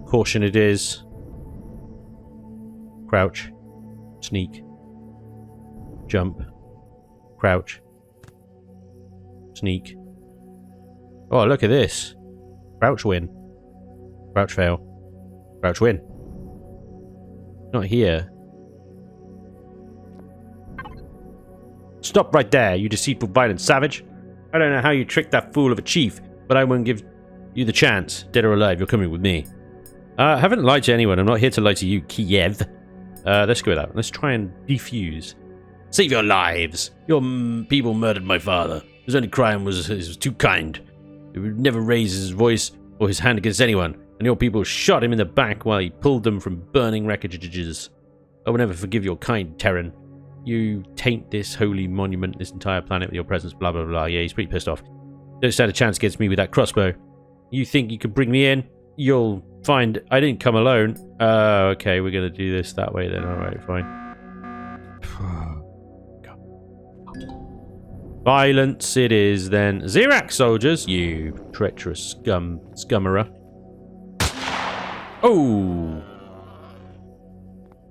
Caution it is. Crouch. Sneak. Jump. Crouch. Sneak. Oh, look at this. Crouch win. Crouch fail. Crouch win. Not here. Stop right there, you deceitful, violent savage. I don't know how you tricked that fool of a chief, but I won't give you the chance. Dead or alive, you're coming with me. I haven't lied to anyone. I'm not here to lie to you, Kiev. Let's go with that. Let's try and defuse. Save your lives. Your people murdered my father. His only crime was he was too kind. He would never raise his voice or his hand against anyone. And your people shot him in the back while he pulled them from burning wreckages. I will never forgive your kind, Terran. You taint this holy monument, this entire planet with your presence, blah, blah, blah. Yeah, he's pretty pissed off. Don't stand a chance against me with that crossbow. You think you can bring me in? You'll find I didn't come alone. Okay, we're going to do this that way then. Alright, fine. Violence it is then. Xerax soldiers, you treacherous scummerer. Oh!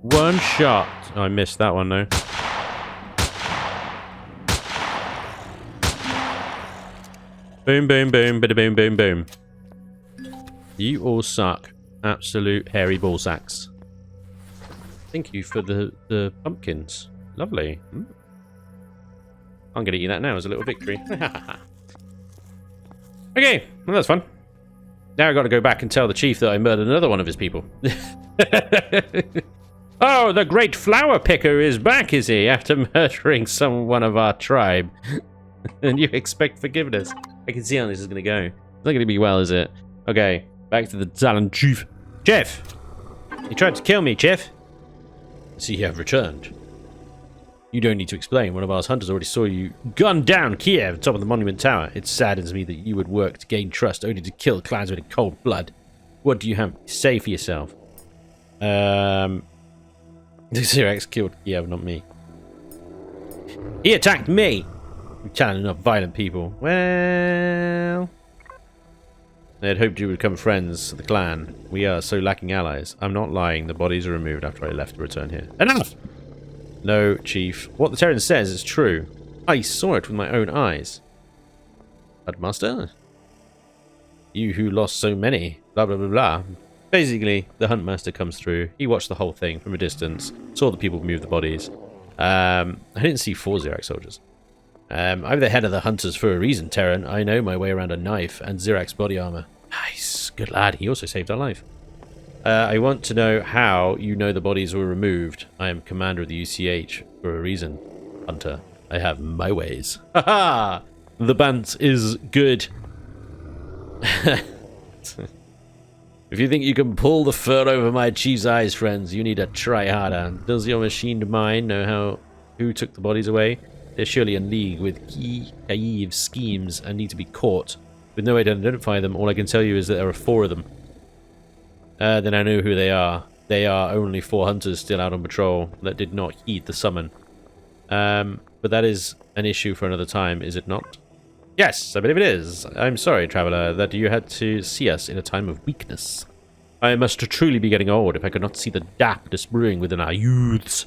One shot. Oh, I missed that one though. Boom, boom, boom, bada boom, boom, boom. You all suck. Absolute hairy ball sacks. Thank you for the pumpkins. Lovely. I'm going to eat that now as a little victory. Okay, well that's fun. Now I've got to go back and tell the chief that I murdered another one of his people. Oh, the great flower picker is back, is he? After murdering one of our tribe. And you expect forgiveness. I can see how this is going to go. It's not going to be well, is it? Okay, back to the Talon chief. Chief! You tried to kill me, Chief. I see you have returned. You don't need to explain. One of our hunters already saw you gun down Kiev, top of the Monument Tower. It saddens me that you would work to gain trust only to kill clansmen in cold blood. What do you have to say for yourself? The Xerax killed Kiev, not me. He attacked me! You're telling enough violent people. Well... I had hoped you would become friends of the clan. We are so lacking allies. I'm not lying. The bodies are removed after I left to return here. Enough! No, Chief. What the Terran says is true. I saw it with my own eyes. Huntmaster? You who lost so many. Blah, blah, blah, blah. Basically, the Huntmaster comes through. He watched the whole thing from a distance. Saw the people move the bodies. I didn't see 4 Xerax soldiers. I'm the head of the hunters for a reason, Terran. I know my way around a knife and Xerax body armor. Nice. Good lad. He also saved our life. I want to know how you know the bodies were removed. I am commander of the UCH for a reason. Hunter, I have my ways. Haha! The bant is good. If you think you can pull the fur over my chief's eyes, friends, you need to try harder. Does your machined mind know who took the bodies away? They're surely in league with Kiev's schemes and need to be caught. With no way to identify them, all I can tell you is that there are 4 of them. Then I know who they are. They are only 4 hunters still out on patrol that did not heed the summon. But that is an issue for another time, is it not? Yes, I believe it is. I'm sorry, traveller, that you had to see us in a time of weakness. I must truly be getting old if I could not see the dampness brewing within our youths.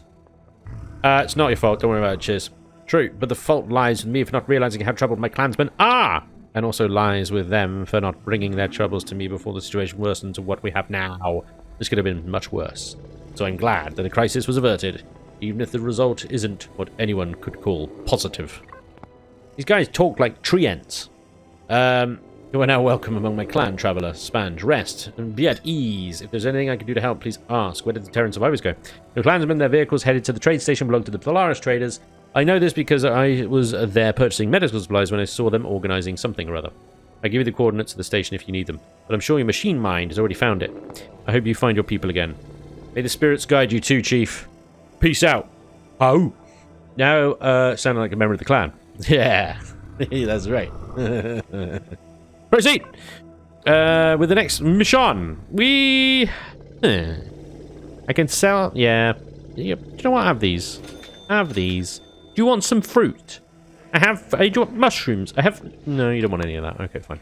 It's not your fault, don't worry about it, Chiz. True, but the fault lies with me for not realizing how troubled my clansmen are, and also lies with them for not bringing their troubles to me before the situation worsened to what we have now. This could have been much worse. So I'm glad that the crisis was averted, even if the result isn't what anyone could call positive. These guys talk like treants. You are now welcome among my clan, traveller. Spanj, rest, and be at ease. If there's anything I can do to help, please ask. Where did the Terran survivors go? The clansmen and their vehicles headed to the trade station belonged to the Polaris traders. I know this because I was there purchasing medical supplies when I saw them organizing something or other. I'll give you the coordinates to the station if you need them, but I'm sure your machine mind has already found it. I hope you find your people again. May the spirits guide you too, Chief. Peace out. Oh. Now, sounding like a member of the clan. Yeah, that's right. Proceed! With the next mission. I can sell... Yeah. Do you know what? I have these. I have these. Do you want some fruit? Do you want mushrooms? No, you don't want any of that. Okay, fine.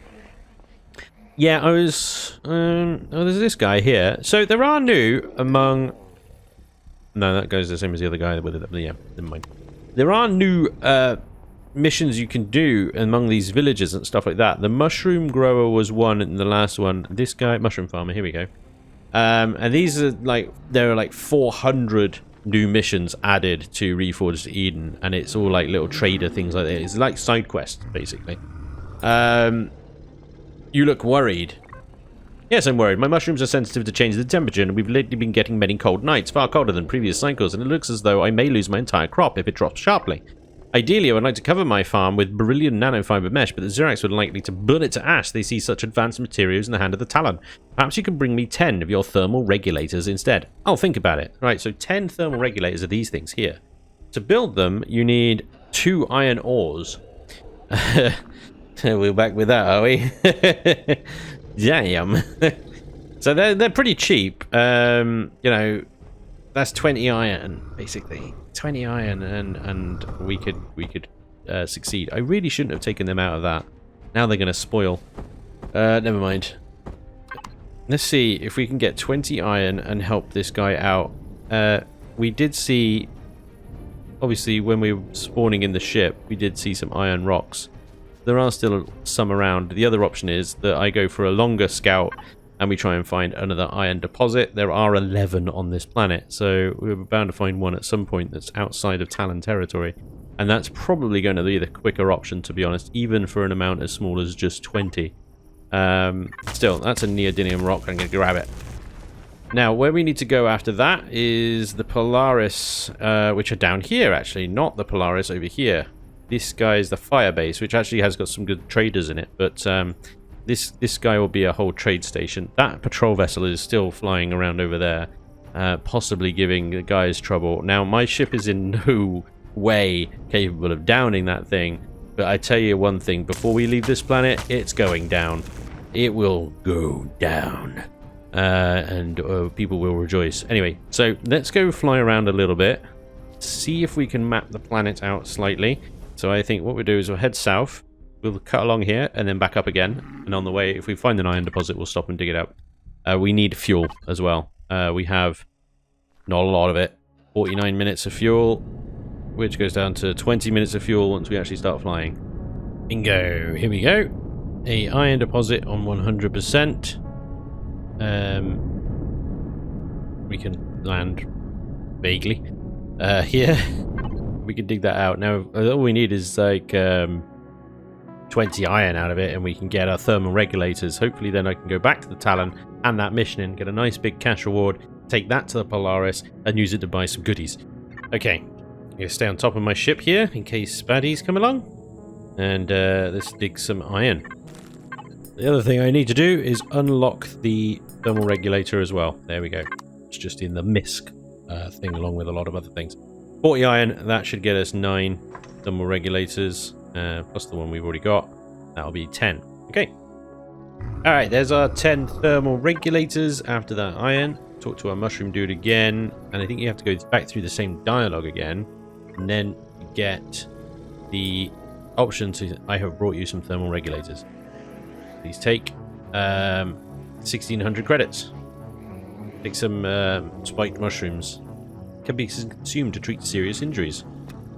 Yeah, I was... oh, there's this guy here. So there are new among... No, that goes the same as the other guy with it. Yeah, never mind. There are new missions you can do among these villages and stuff like that. The mushroom grower was one, and the last one, this guy, mushroom farmer. Here we go. And these are like, there are like 400 new missions added to Reforged Eden, and it's all like little trader things like that. It's like side quests, basically. You look worried. Yes, I'm worried. My mushrooms are sensitive to changes in temperature, and we've lately been getting many cold nights, far colder than previous cycles, and it looks as though I may lose my entire crop if it drops sharply. Ideally, I would like to cover my farm with beryllium nanofiber mesh, but the Xerax would likely to burn it to ash. They see such advanced materials in the hand of the Talon. Perhaps you can bring me 10 of your thermal regulators instead. I'll think about it. Right, so 10 thermal regulators are these things here. To build them, you need 2 iron ores. We're back with that, are we? Damn. So they're pretty cheap. You know, that's 20 iron basically. 20 iron, and we could succeed. I really shouldn't have taken them out of that. Now they're gonna spoil. Never mind. Let's see if we can get 20 iron and help this guy out. We did see, obviously, when we were spawning in the ship, we did see some iron rocks. There are still some around. The other option is that I go for a longer scout and we try and find another iron deposit. There are 11 on this planet, so we're bound to find one at some point that's outside of Talon territory. And that's probably going to be the quicker option, to be honest, even for an amount as small as just 20. Still, that's a neodymium rock. I'm going to grab it. Now, where we need to go after that is the Polaris, which are down here, actually, not the Polaris over here. This guy is the Firebase, which actually has got some good traders in it, but this guy will be a whole trade station. That patrol vessel is still flying around over there, possibly giving the guys trouble. Now, my ship is in no way capable of downing that thing, but I tell you one thing, before we leave this planet, it's going down. It will go down. And people will rejoice. Anyway, so let's go fly around a little bit, see if we can map the planet out slightly. So I think what we'll do is we'll head south, we'll cut along here and then back up again, and on the way, if we find an iron deposit, we'll stop and dig it out. We need fuel as well. We have not a lot of it. 49 minutes of fuel, which goes down to 20 minutes of fuel once we actually start flying. Bingo, here we go. A iron deposit on 100%. We can land vaguely here. We can dig that out. Now, all we need is like 20 iron out of it, and we can get our thermal regulators. Hopefully, then I can go back to the Talon and that mission and get a nice big cash reward, take that to the Polaris, and use it to buy some goodies. Okay, I'm going to stay on top of my ship here in case baddies come along. And let's dig some iron. The other thing I need to do is unlock the thermal regulator as well. There we go. It's just in the MISC thing, along with a lot of other things. 40 iron, that should get us 9 thermal regulators, plus the one we've already got. That'll be 10. Okay. Alright, there's our 10 thermal regulators after that iron. Talk to our mushroom dude again, and I think you have to go back through the same dialogue again, and then get the option to, I have brought you some thermal regulators. Please take 1,600 credits. Take some spiked mushrooms. Can be consumed to treat serious injuries.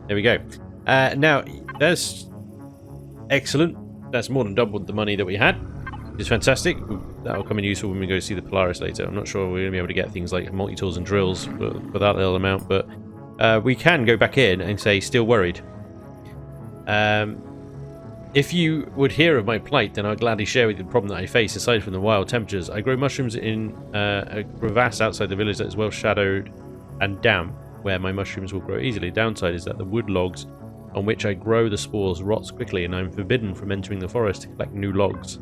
There we go. Now, that's excellent. That's more than doubled the money that we had. It's fantastic. That'll come in useful when we go see the Polaris later. I'm not sure we're going to be able to get things like multi-tools and drills for that little amount, but we can go back in and say, still worried. If you would hear of my plight, then I'd gladly share with you the problem that I face. Aside from the wild temperatures, I grow mushrooms in a crevasse outside the village that is well shadowed and damp, where my mushrooms will grow easily. Downside is that the wood logs on which I grow the spores rots quickly, and I am forbidden from entering the forest to collect new logs.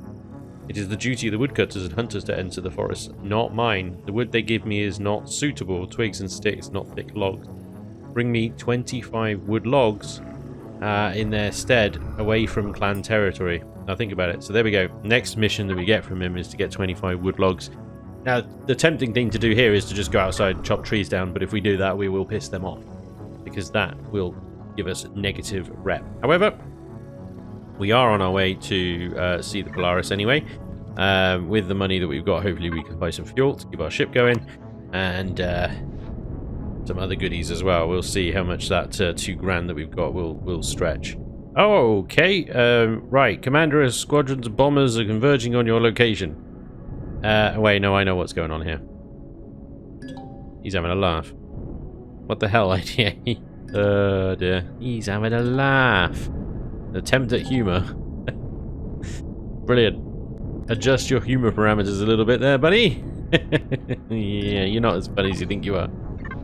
It is the duty of the woodcutters and hunters to enter the forest, not mine. The wood they give me is not suitable. Twigs and sticks, not thick logs. Bring me 25 wood logs in their stead, away from clan territory. Now think about it. So there we go. Next mission that we get from him is to get 25 wood logs. Now, the tempting thing to do here is to just go outside and chop trees down, but if we do that, we will piss them off, because that will give us negative rep. However, we are on our way to see the Polaris anyway. With the money that we've got, hopefully we can buy some fuel to keep our ship going, and some other goodies as well. We'll see how much that 2 grand that we've got will stretch. Oh, okay. Right. Commander of squadrons of bombers are converging on your location. Wait, no, I know what's going on here. He's having a laugh. What the hell, idea? Dear. He's having a laugh. An attempt at humor. Brilliant. adjust your humor parameters a little bit there, buddy. Yeah, you're not as funny as you think you are.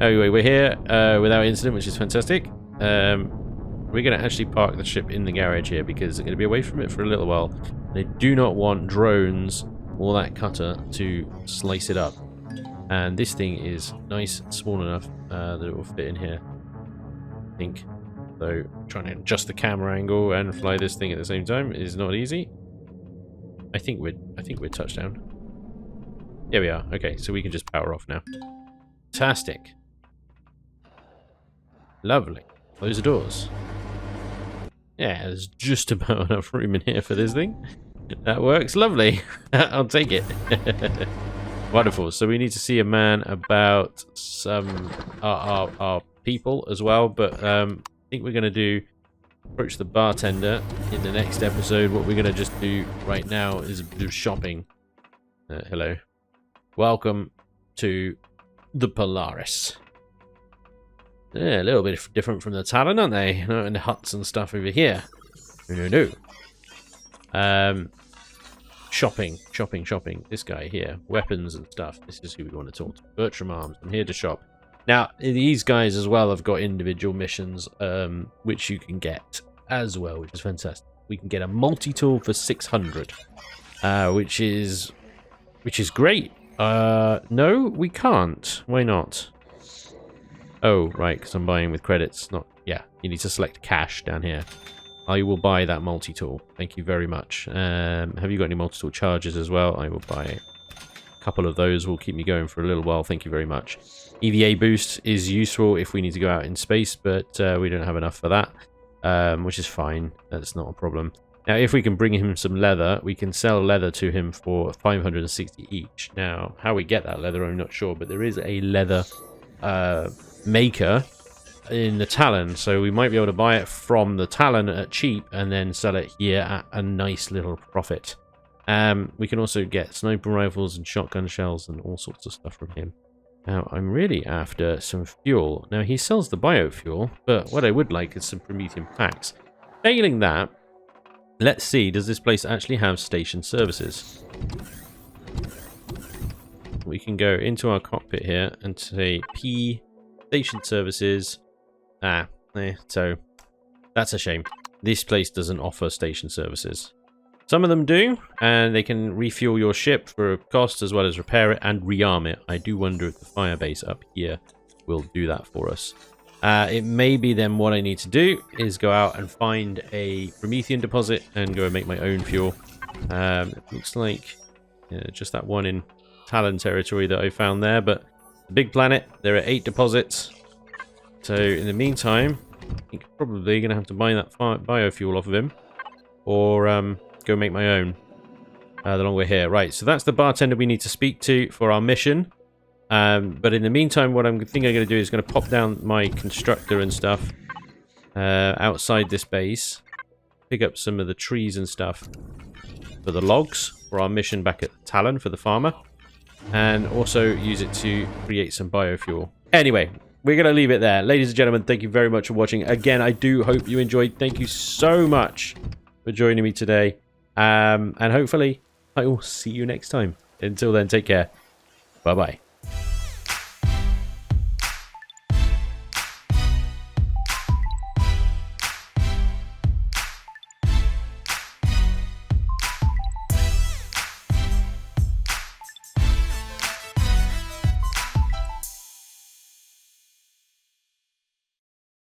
Anyway, we're here without incident, which is fantastic. We're going to actually park the ship in the garage here because they're going to be away from it for a little while. They do not want drones or that cutter to slice it up. And this thing is nice and small enough that it will fit in here, I think. So trying to adjust the camera angle and fly this thing at the same time is not easy. I think we're touchdown. Here we are. Okay, so we can just power off now. Fantastic. Lovely. Close the doors. Yeah, there's just about enough room in here for this thing. That works. Lovely. I'll take it. Wonderful. So we need to see a man about some our people as well, but I think we're going to approach the bartender in the next episode. What we're going to just do right now is do shopping. Hello. Welcome to the Polaris. Yeah, a little bit different from the Talon, aren't they? Not in the huts and stuff over here. No. Shopping. This guy here. Weapons and stuff. This is who we want to talk to. Bertram Arms. I'm here to shop. Now, these guys as well have got individual missions, which you can get as well, which is fantastic. We can get a multi-tool for 600, which is great. No, we can't. Why not? Oh, right, because I'm buying with credits. Yeah, you need to select cash down here. I will buy that multi-tool. Thank you very much. Have you got any multi-tool charges as well? I will buy a couple of those. Will keep me going for a little while. Thank you very much. EVA boost is useful if we need to go out in space, but we don't have enough for that, which is fine. That's not a problem. Now, if we can bring him some leather, we can sell leather to him for 560 each. Now, how we get that leather, I'm not sure, but there is a leather maker in the Talon, so we might be able to buy it from the Talon at cheap and then sell it here at a nice little profit. We can also get sniper rifles and shotgun shells and all sorts of stuff from him. Now, I'm really after some fuel. Now, he sells the biofuel, but what I would like is some Promethean packs. Failing that, let's see, does this place actually have station services? We can go into our cockpit here and say P station services. So that's a shame. This place doesn't offer station services. Some of them do, and they can refuel your ship for a cost as well as repair it and rearm it. I do wonder if the firebase up here will do that for us. It may be then what I need to do is go out and find a Promethean deposit and go and make my own fuel. It looks like just that one in Talon territory that I found there, but the big planet, there are 8 deposits. So in the meantime, I think probably going to have to buy that biofuel off of him, or go make my own the longer we're here. Right, so that's the bartender we need to speak to for our mission. But in the meantime, what I'm going to do is going to pop down my constructor and stuff outside this base, pick up some of the trees and stuff for the logs for our mission back at Talon for the farmer, and also use it to create some biofuel. Anyway, we're going to leave it there. Ladies and gentlemen, thank you very much for watching. Again, I do hope you enjoyed. Thank you so much for joining me today. And hopefully, I will see you next time. Until then, take care. Bye-bye.